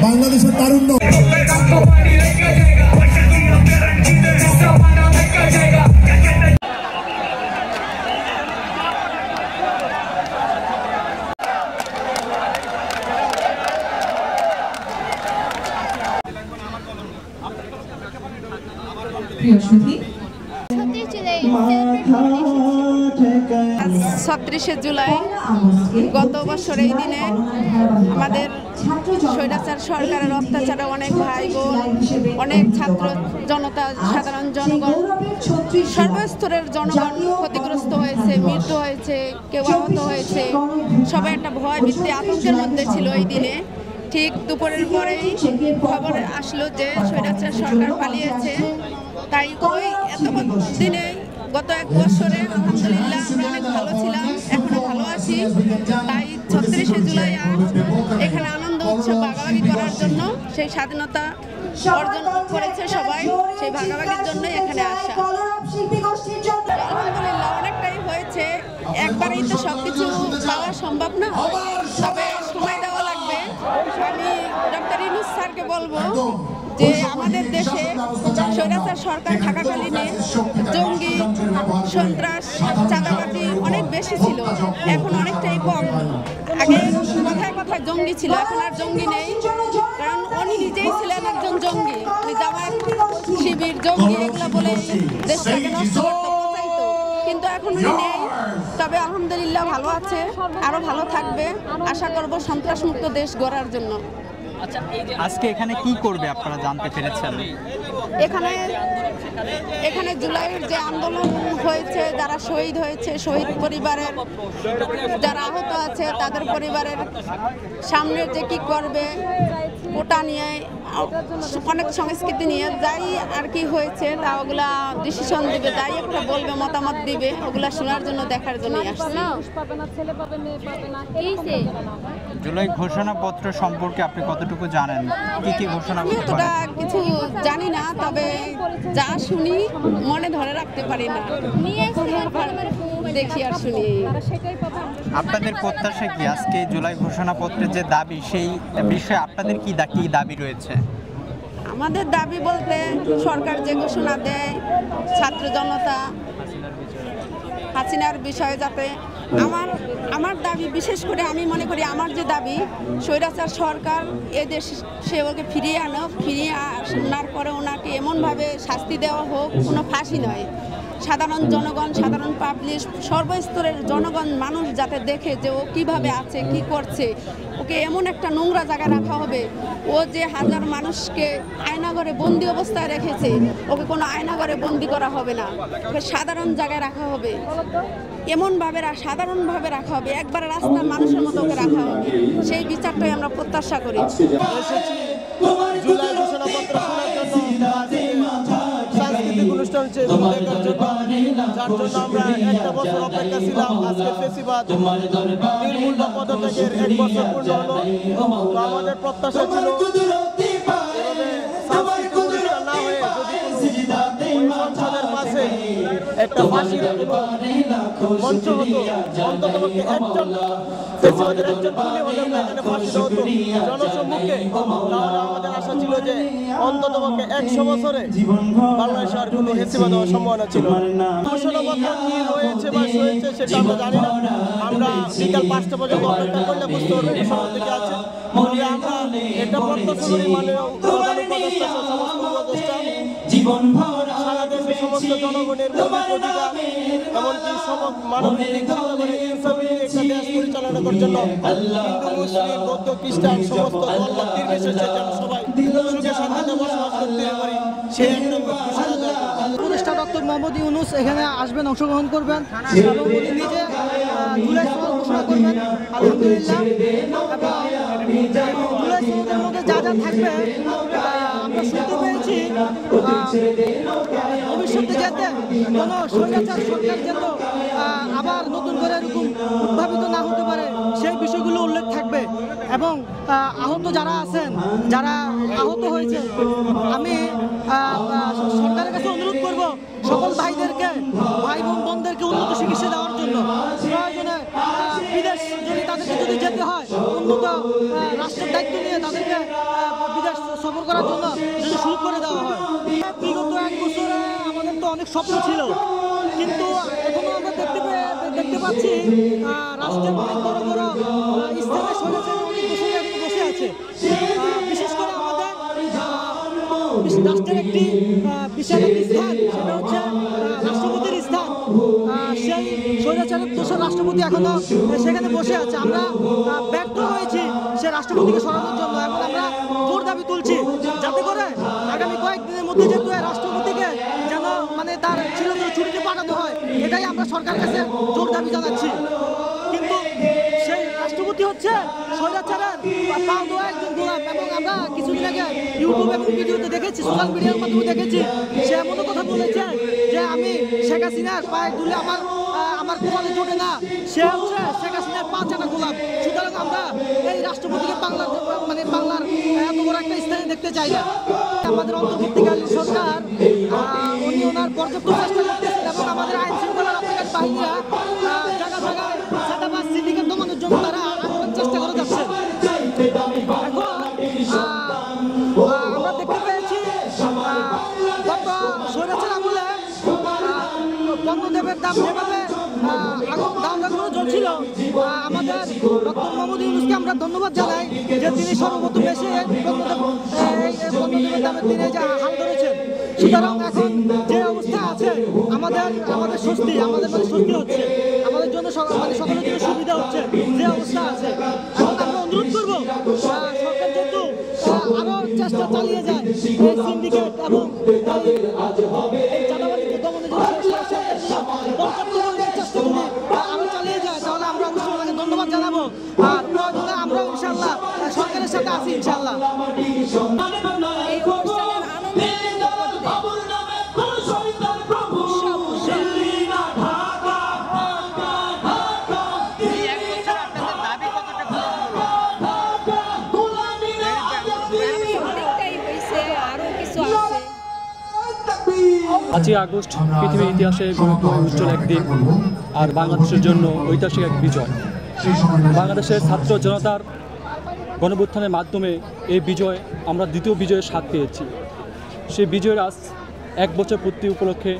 বাংলাদেশের তারুণ্য। প্রিয় সুধী, ৩৬শে জুলাই গত বছর এই দিনে আমাদের স্বৈরাচার সরকারের অত্যাচারে অনেক ভাই বোন, অনেক ছাত্র জনতা, সাধারণ জনগণ, সর্বস্তরের জনগণ ক্ষতিগ্রস্ত হয়েছে, মৃত্যু হয়েছে, কেউ আহত হয়েছে। সবাই একটা ভয় ভীতি আতঙ্কের মধ্যে ছিল এই দিনে। ঠিক দুপুরের পরেই খবর আসলো যে স্বৈরাচার সরকার পালিয়েছে। তাই ওই এত দিনে গত এক বছরে আলহামদুলিল্লাহ আমরা অনেক ভালো ছিলাম, এখনো ভালো আছি। তাই ৩৬শে জুলাই এখানে আনন্দ উৎসব ভাগাভাগি করার জন্য, সেই স্বাধীনতা অর্জন করেছে সবাই, সেই ভাগাভাগির জন্যই এখানে আসা। আলহামদুলিল্লাহ অনেকটাই হয়েছে, একবারেই তো সবকিছু পাওয়া সম্ভব না, তবে সময় দেওয়া লাগবে। আমি ডক্টর ইউনূস স্যারকে বলবো যে আমাদের দেশে স্বৈরাচার সরকার থাকাকালীনে জঙ্গি, সন্ত্রাস, চাঁদাবাজি অনেক বেশি ছিল, এখন অনেকটাই কম। আগে কথায় কথায় জঙ্গি ছিল, এখন আর জঙ্গি নেই, কারণ উনি নিজেই ছিলেন একজন জঙ্গি। উনি জামায়াত শিবির জঙ্গি এগুলো বলে দেশটাকে নষ্ট করতে চাইতো, কিন্তু এখন উনি নেই। তবে আলহামদুলিল্লাহ ভালো আছে, আরো ভালো থাকবে। আশা করব সন্ত্রাসমুক্ত দেশ গড়ার জন্য। আজকে এখানে কি করবে আপনারা জানতে পেরেছেন? এখানে জুলাইয়ের যে আন্দোলন হয়েছে, যারা শহীদ হয়েছে, শহীদ পরিবারের যারা আহত আছে তাদের পরিবারের সামনে যে কি করবে, ওটা নিয়ে অনেক সংস্কৃতি নিয়ে যাই আর কি হয়েছে তা ওগুলা ডিসিশন দিবে, যাই একটা বলবে, মতামত দিবে, ওগুলা শোনার জন্য, দেখার জন্য আসছে। জুলাই ঘোষণাপত্র সম্পর্কে আপনি কতটুকু জানেন? কি ঘোষণা? এতটা কিছু জানি না, তবে যা শুনি মনে ধরে রাখতে পারি না, দেখি আর শুনি। আপনাদের প্রত্যাশা কি আজকে জুলাই ঘোষণাপত্রের যে দাবি, সেই বিষয়ে আপনাদের কি দাবি রয়েছে? আমাদের দাবি বলতে সরকার যে ঘোষণা দেয়, ছাত্র জনতা হাসিনার বিষয়ে যাতে আমার দাবি, বিশেষ করে আমি মনে করি আমার যে দাবি, স্বৈরাচার সরকার এদেশ সে ওকে ফিরিয়ে আনার পরে ওনাকে এমনভাবে শাস্তি দেওয়া হোক, কোনো ফাঁসি নয়। সাধারণ জনগণ, সাধারণ পাবলিক, সর্বস্তরের জনগণ মানুষ যাতে দেখে যে ও কীভাবে আছে, কি করছে, ওকে এমন একটা নোংরা জায়গায় রাখা হবে। ও যে হাজার মানুষকে আয়নাঘরে বন্দি অবস্থায় রেখেছে, ওকে কোনো আয়নাঘরে বন্দি করা হবে না, ওকে সাধারণ জায়গায় রাখা হবে, এমনভাবে সাধারণভাবে রাখা হবে, একবার রাস্তা মানুষের মতো ওকে রাখা হবে। সেই বিচারটাই আমরা প্রত্যাশা করি। জুলাই ঘোষণাপত্র শোনার জন্য, সাংস্কৃতিক অনুষ্ঠান দেখার জন্য, যার জন্য আমরা একটা বছর অপেক্ষা ছিলাম। আজকে ফেসিবাদ নির্মূল বা পদত্যাগের 1 বছর পূর্ণ হলো। তো আমাদের প্রত্যাশা ছিল এভাবে সাংস্কৃতিক অনুষ্ঠান না হয়ে যদি সংসদের মাঝে একটা ফাঁসির মঞ্চ হতো, অন্ততপক্ষে একজন ফেসিবাদের একজন খুনি হলে এখানে ফাঁসি হতো জনসম্মুখে, তাহলে আমাদের আশা ছিল যে অন্ততপক্ষে 100 বছরে বাংলাদেশে আর কোনো ফেসিবাদ হওয়ার সম্ভাবনা ছিল। ঘোষণাপত্র কি হয়েছে বা হয়েছে সেটা আমরা জানি না। আমরা বিকাল 5টা পর্যন্ত অপেক্ষা করলে বুঝতে পারবো ঘোষণাপত্র কি আছে। আমরা এটা প্রত্যাশা করি, মানে সারা দেশের সমস্ত জনগণের অধিকার, এমনকি মানবিক একটা দেশ পরিচালনা করার জন্য হিন্দু, মুসলিম, বৌদ্ধ, খ্রিস্টান সমস্ত ধর্ম নির্বিশেষে যেন সবাই সুখে শান্তিতে বসবাস করতে পারি, সেই একটা ঘোষণা দেওয়া। উপদেষ্টা ডক্টর মোহাম্মদ ইউনূস এখানে আসবেন, অংশগ্রহণ করবেন এবং উনি নিজে জুলাই সনদ ঘোষণা করবেন আলহামদুলিল্লাহ। এবং জুলাই সনদের মধ্যে যা যা থাকবে আমরা শুনতে পেয়েছি, ভবিষ্যতে যাতে কোনো স্বৈরাচার সরকার যেন আবার নতুন করে এরকম উদ্ভাবিত না হতে পারে সেই বিষয়গুলো উল্লেখ থাকবে। এবং আহত যারা আছেন, যারা আহত হয়েছে, আমি সরকারের কাছে অনুরোধ করব সকল ভাইদেরকে, ভাই বোনদেরকে উন্নত চিকিৎসা দেওয়ার জন্য। প্রয়োজনে বিদেশ যদি তাদেরকে যেতে হয়, উন্নত রাষ্ট্রের দায়িত্ব নিয়ে তাদেরকে করার জন্য যদি শুরু করে দেওয়া হয়। বিগত 1 বছরে আমাদের তো অনেক স্বপ্ন ছিল, কিন্তু এখনো আমরা দেখতে পাচ্ছি রাষ্ট্রের অনেক বড় বড় স্থানে স্বৈরাচারী বসে আছে। বিশেষ করে আমাদের রাষ্ট্রের একটি বিশাল একটি স্থান, সেটা হচ্ছে রাষ্ট্রপতির স্থান। সেই স্বৈরাচারের দোষর রাষ্ট্রপতি এখনো সেখানে বসে আছে। আমরা ব্যর্থ হয়েছি সে রাষ্ট্রপতিকে সরানোর জন্য। এখন আমরা জোর দাবি তুলছি যাতে করে আগামী কয়েকদিনের মধ্যে যেহেতু রাষ্ট্রপতিকে যেন মানে তার চিরতরে ছুটিতে পাঠানো হয়, এটাই আমরা সরকারের কাছে জোর দাবি জানাচ্ছি। কিন্তু সেই রাষ্ট্রপতি হচ্ছে স্বৈরাচারের পাও দেওয়া একজন গোলাম। এবং আমরা কিছুদিন আগে ইউটিউব এবং ভিডিওতে দেখেছি, সোশ্যাল মিডিয়ার মাধ্যমে দেখেছি, সে এমনও কথা বলেছে যে আমি শেখ হাসিনার পায়ে দুলে আমার গোলামে জোটে না, সে হচ্ছে শেখ হাসিনার পা চাটা গোলাম। সুতরাং আমরা এই রাষ্ট্রপতিকে বাংলার এত বড় একটা স্থানে দেখতে চাই না। আমাদের অন্তর্বর্তীকালীন সরকার উনি ওনার পর্যাপ্ত চেষ্টা করতেছেন এবং আমাদের আইন শৃঙ্খলা রক্ষাকারী বাহিনীরা জায়গায় জায়গায় চাঁদাবাজ সিন্ডিকেট দমানোর জন্য তারা আন্দোলন চেষ্টা করে যাচ্ছেন। এখন আমরা দেখতে পেয়েছি গত স্বৈরাচার আমলে পণ্যদ্রব্যের দাম যেভাবে দাম চলছিল, আমাদের ডক্টর মোহাম্মদ ইউনূসকে আমরা ধন্যবাদ জানাই যে তিনি সর্বপ্রথম এসে পণ্যদ্রব্যের দামের দিনে যে হাল ধরেছেন। সুতরাং এখন যে অবস্থা আছে আমাদের স্বস্তি হচ্ছে, আমাদের জন্য সকলের জন্য সুবিধা হচ্ছে যে অবস্থা আছে। এখন আমরা অনুরোধ করবো সরকার যেহেতু আরো চেষ্টা চালিয়ে যায় এই সিন্ডিকেট এবং চাঁদাবাজি দমনের জন্য পর্যাপ্ত চেষ্টা যদি আরো চালিয়ে যায়, তাহলে আমরা অবশ্যই ওনাকে ধন্যবাদ জানাবো। আর প্রয়োজনে আমরা ইনশাল্লাহ সরকারের সাথে আছি ইনশাল্লাহ। এই অনুষ্ঠানের আনন্দে আরো কিছু আছে। 5ই আগস্ট পৃথিবীর ইতিহাসে উজ্জ্বল একদিন, আর বাংলাদেশের জন্য ঐতিহাসিক এক বিজয়। বাংলাদেশের ছাত্র জনতার গণঅভ্যুত্থানের মাধ্যমে এই বিজয়, আমরা দ্বিতীয় বিজয়ের স্বাদ পেয়েছি। সেই বিজয়ের আজ 1 বছর পূর্তি উপলক্ষে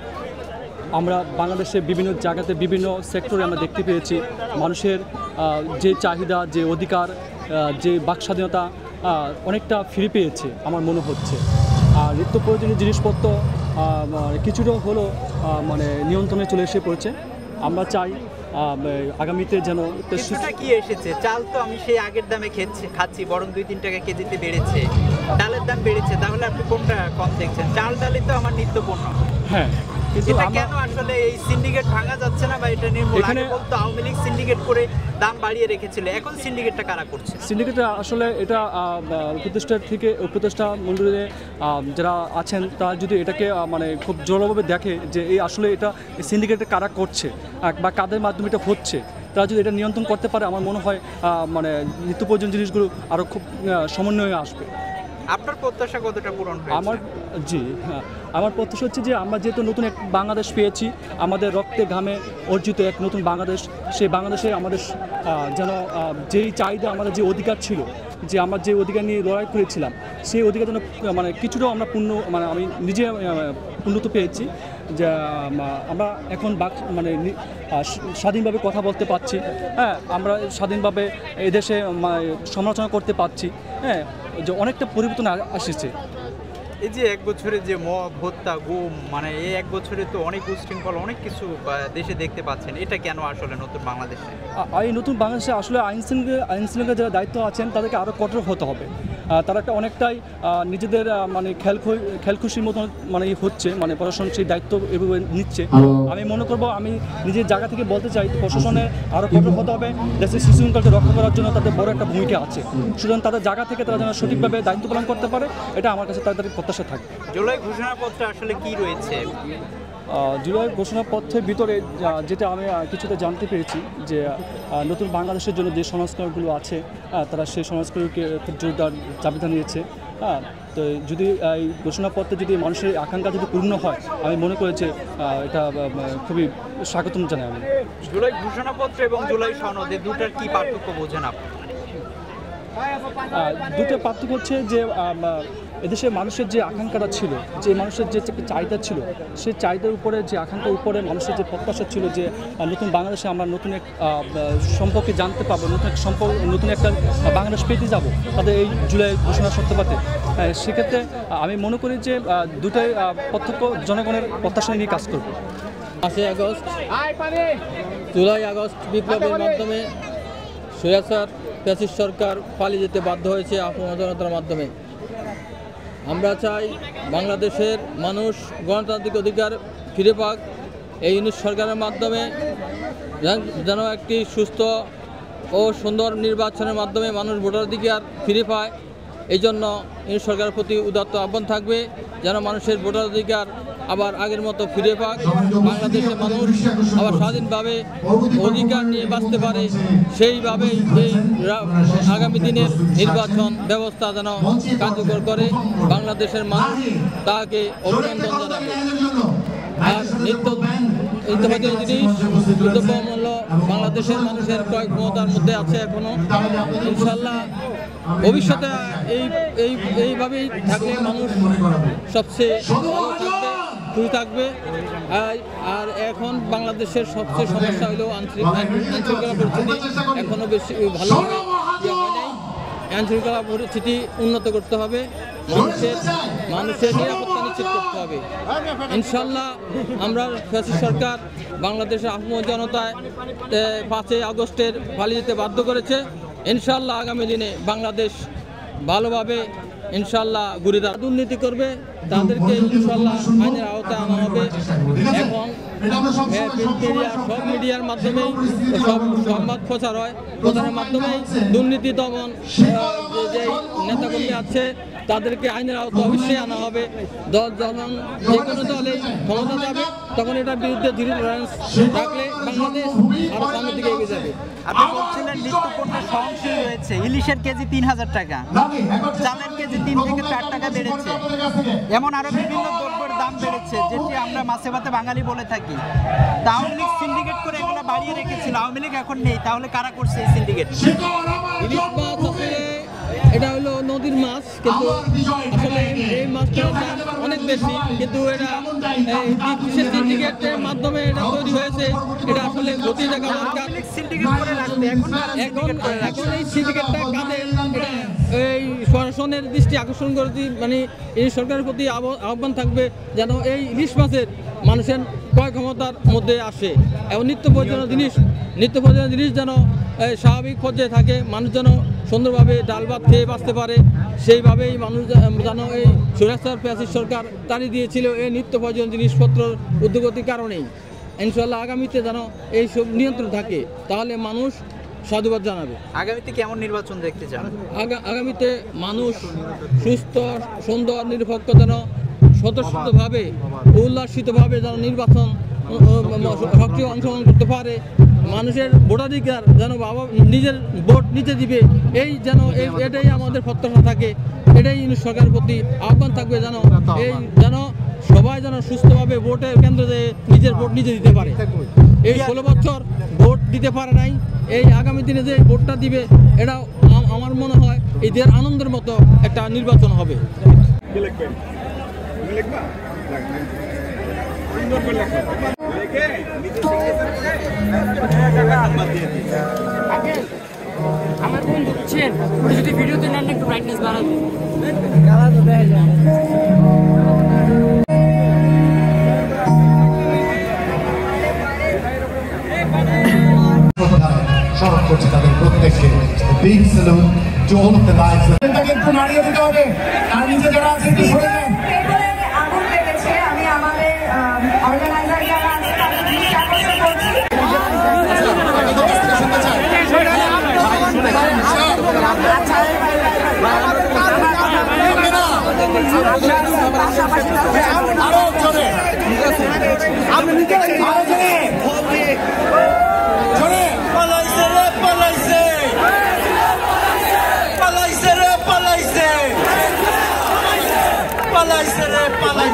আমরা বাংলাদেশের বিভিন্ন জায়গাতে বিভিন্ন সেক্টরে আমরা দেখতে পেয়েছি মানুষের যে চাহিদা, যে অধিকার, যে বাকস্বাধীনতা অনেকটা ফিরে পেয়েছে আমার মনে হচ্ছে। আর নিত্য প্রয়োজনীয় জিনিসপত্র কিছুটা হলো মানে নিয়ন্ত্রণে চলে এসে পড়েছে। আমরা চাই আগামীতে যেন কিছুটা কি এসেছে। চাল তো আমি সেই আগের দামে খাচ্ছি, বরং 2-3 টাকা কেজিতে বেড়েছে। ডালের দাম বেড়েছে, তাহলে আপনি কোনটা কম দেখছেন? চাল ডালই তো আমার নিত্য পণ্য। হ্যাঁ, কিন্তু এটা কেন আসলে এই সিন্ডিকেট ভাঙা যাচ্ছে না বা এটা নির্মূল? আগে বলতো আওয়ামী লীগ সিন্ডিকেট করে দাম বাড়িয়ে রেখেছিল, এখন সিন্ডিকেটটা কারা করছে? সিন্ডিকেটটা আসলে এটা উপদেষ্টা মণ্ডলীতে যারা আছেন তারা যদি এটাকে মানে খুব জোরালোভাবে দেখে যে এই আসলে এটা সিন্ডিকেটটা কারা করছে বা কাদের মাধ্যমে এটা হচ্ছে, তারা যদি এটা নিয়ন্ত্রণ করতে পারে, আমার মনে হয় মানে নিত্য প্রয়োজনীয় জিনিসগুলো আরও খুব সমন্বয়ে আসবে। আপনার প্রত্যাশা কতটা পূরণ হয়েছে? আমার প্রত্যাশা হচ্ছে যে আমরা যেহেতু নতুন এক বাংলাদেশ পেয়েছি, আমাদের রক্তে ঘামে অর্জিত এক নতুন বাংলাদেশ, সেই বাংলাদেশে আমাদের যেন যেই চাহিদা, আমাদের যে অধিকার ছিল, যে আমরা যে অধিকার নিয়ে লড়াই করেছিলাম, সেই অধিকার যেন মানে কিছুটাও আমরা মানে আমি নিজে উন্নত পেয়েছি যে আমরা এখন মানে স্বাধীনভাবে কথা বলতে পারছি। হ্যাঁ, আমরা স্বাধীনভাবে এদেশে সমালোচনা করতে পারছি। হ্যাঁ, যে অনেকটা পরিবর্তন এসেছে। এই যে 1 বছরে যে মব হত্যা, গুম, মানে এই 1 বছরে তো অনেক উচ্ছৃঙ্খল অনেক কিছু দেশে দেখতে পাচ্ছেন, এটা কেন আসলে নতুন বাংলাদেশে? এই নতুন বাংলাদেশে আসলে আইন শৃঙ্খলা যারা দায়িত্ব আছেন তাদেরকে আরও কঠোর হতে হবে। তারা একটা অনেকটাই নিজেদের মানে খেলখুশির মতো মানে হচ্ছে, মানে প্রশাসন সেই দায়িত্ব এভাবে নিচ্ছে। আমি মনে করবো, আমি নিজের জায়গা থেকে বলতে চাই প্রশাসনের আরও কঠোর হতে হবে। দেশের শিশু শৃঙ্খলাকে রক্ষা করার জন্য তাদের বড় একটা ভূমিকা আছে। সুতরাং তাদের জায়গা থেকে তারা যেন সঠিকভাবে দায়িত্ব পালন করতে পারে, এটা আমার কাছে তাদের প্রত্যাশা থাকবে। জুলাই ঘোষণাপত্রে আসলে কি রয়েছে? জুলাই ঘোষণাপত্রের ভিতরে যেটা আমি কিছুটা জানতে পেরেছি যে নতুন বাংলাদেশের জন্য যে সংস্কারগুলো আছে তারা সেই সংস্কারকে খুব জোরদার দাবি জানিয়েছে। হ্যাঁ, তো যদি এই ঘোষণাপত্রে যদি মানুষের আকাঙ্ক্ষা যদি পূর্ণ হয়, আমি মনে করি যে এটা খুবই স্বাগতম জানাই আমি। জুলাই ঘোষণাপত্র এবং জুলাই সনদে দুটার কি পার্থক্য বোঝেন আপনি? দুটো পার্থক্য হচ্ছে যে এদেশের মানুষের যে আকাঙ্ক্ষাটা ছিল, যে মানুষের যে চাহিদা ছিল, সেই চাহিদার উপরে যে আকাঙ্ক্ষার উপরে মানুষের যে প্রত্যাশা ছিল যে নতুন বাংলাদেশে আমরা নতুন এক সম্পর্কে জানতে পারবো, নতুন একটা বাংলাদেশ পেতে যাব তাদের এই জুলাই ঘোষণা সত্যপাতে। সেক্ষেত্রে আমি মনে করি যে দুটাই প্রত্যক্ষ জনগণের প্রত্যাশা নিয়ে কাজ করবে। 5 আগস্ট জুলাই আগস্ট বিপ্লবের মাধ্যমে স্বৈরাচার ফ্যাসিস্ট সরকার পালিয়ে যেতে বাধ্য হয়েছে আপামর জনতার মাধ্যমে। আমরা চাই বাংলাদেশের মানুষ গণতান্ত্রিক অধিকার ফিরে পাক। এই ইউনিট সরকারের মাধ্যমে যেন একটি সুস্থ ও সুন্দর নির্বাচনের মাধ্যমে মানুষ ভোটাধিকার ফিরে পায়। এই জন্য ইউনিট সরকারের প্রতি উদাত্ত আহ্বান থাকবে যেন মানুষের ভোটাধিকার আবার আগের মতো ফিরে পাক, বাংলাদেশের মানুষ আবার স্বাধীনভাবে অধিকার নিয়ে বাঁচতে পারে। সেইভাবেই এই আগামী দিনের নির্বাচন ব্যবস্থা যেন কার্যকর করে বাংলাদেশের মানুষ তাকে অভিনন্দন জানাবে। আর নিত্যপ্রয়োজনীয় জিনিস দ্রব্যমূল্য বাংলাদেশের মানুষের ক্রয় ক্ষমতার মধ্যে আছে এখনো। ইনশাল্লাহ ভবিষ্যতে এইভাবেই থাকলে মানুষ সবচেয়ে ভালো থাকবে, খুশি থাকবে। আর এখন বাংলাদেশের সবচেয়ে সমস্যা হলো আইনশৃঙ্খলা পরিস্থিতি এখনো বেশি ভালো হয় নাই। আইনশৃঙ্খলা পরিস্থিতি উন্নত করতে হবে, মানুষের নিরাপত্তা নিশ্চিত করতে হবে। ইনশাল্লাহ আমরা ফ্যাসিস্ট সরকার বাংলাদেশের আপামর জনতায় 5 আগস্টের পালিয়ে যেতে বাধ্য করেছে। ইনশাল্লাহ আগামী দিনে বাংলাদেশ ভালোভাবে ইনশাল্লাহ ঘুরে দুর্নীতি করবে তাদেরকে ইনশাল্লাহ আইনের আওতায় আনা হবে। এখন সব মিডিয়ার মাধ্যমেই সব সংবাদ প্রচার হয়, প্রচারের মাধ্যমেই দুর্নীতি দমন যে নেতাকর্মী আছে তাদেরকে আইনের আওতায় অবশ্যই আনা হবে। যখন যে কোনো দলেই ক্ষমতা যাবে তখন এটার বিরুদ্ধে দৃঢ় টলারেন্স রাখলে বাংলাদেশ আরও সামনের দিকে এগিয়ে যাবে। আপনি বলছিলেন নিত্যপণ্যের সহনশীল রয়েছে, ইলিশের কেজি 3000 টাকা, চালের কেজি 3 থেকে 4 টাকা বেড়েছে, এমন আরো বিভিন্ন দ্রব্যের দাম বেড়েছে যেটি আমরা মাছে ভাতে বাঙালি বলে থাকি। আওয়ামী লীগ সিন্ডিকেট করে এগুলো বাড়িয়ে রেখেছিল, আওয়ামী লীগ এখন নেই, তাহলে কারা করছে এই সিন্ডিকেট? ইলিশ মাছ আসলে এটা হলো নদীর মাছ, কিন্তু আসলে এই মাছটার দাম অনেক বেশি, কিন্তু এটা বিশেষ সিন্ডিকেটের মাধ্যমে এটা তৈরি হয়েছে। এটা আসলে গতি দেখা দরকার। এখন এই সিন্ডিকেটটা কাদের এটা এই প্রশাসনের দৃষ্টি আকর্ষণ করে মানে এই সরকারের প্রতি আহ্বান থাকবে যেন এই ইলিশ মাছের মানুষের ক্রয় ক্ষমতার মধ্যে আসে এবং নিত্য প্রয়োজনীয় জিনিস যেন স্বাভাবিক পর্যায়ে থাকে, মানুষ যেন সুন্দরভাবে ডাল ভাত খেয়ে বাঁচতে পারে। সেইভাবেই মানুষ যেন এই স্বৈরাচার ফ্যাসিস্ট সরকার তাড়িয়ে দিয়েছিল এই নিত্য প্রয়োজনীয় জিনিসপত্র উদ্যোগতির কারণেই। ইনশাল্লাহ আগামীতে যেন এই সব নিয়ন্ত্রণ থাকে, তাহলে মানুষ সাধুবাদ জানাবে। আগামীতে কেমন নির্বাচন দেখতে চান? আগামীতে মানুষ সুস্থ সুন্দর নিরপেক্ষ যেন স্বতঃস্ফূর্তভাবে উল্লাসিতভাবে যেন নির্বাচন সক্রিয় অংশগ্রহণ করতে পারে, মানুষের ভোটাধিকার যেন নিজের ভোট নিতে দিবে, এই যেন এটাই আমাদের প্রত্যাশা থাকে। এটাই সরকারের প্রতি আহ্বান থাকবে যেন সবাই যেন সুস্থভাবে ভোটের কেন্দ্রে নিজের ভোট নিজে দিতে পারে। এই 16 বছর ভোট দিতে পারে নাই, এই আগামী দিনে যে ভোটটা দিবে এটা আমার মনে হয় এদের আনন্দের মতো একটা নির্বাচন হবে। আমার বোন বুঝছেন ওটা যদি ভিডিওতে নেন একটু ব্রাইটনেস বাড়াবে। স্মরণ করছি তাদের প্রত্যেককে। Big salute to all of the lives. একটু নাড়িয়ে দিতে হবে, আর নিচে যারা আছে একটু সরে যান। আগুন লেগেছে, আমি আমাদের অর্গানাইজার যারা আছে তাদের দৃষ্টি আকর্ষণ করছি। পালাইছে রে পালাই।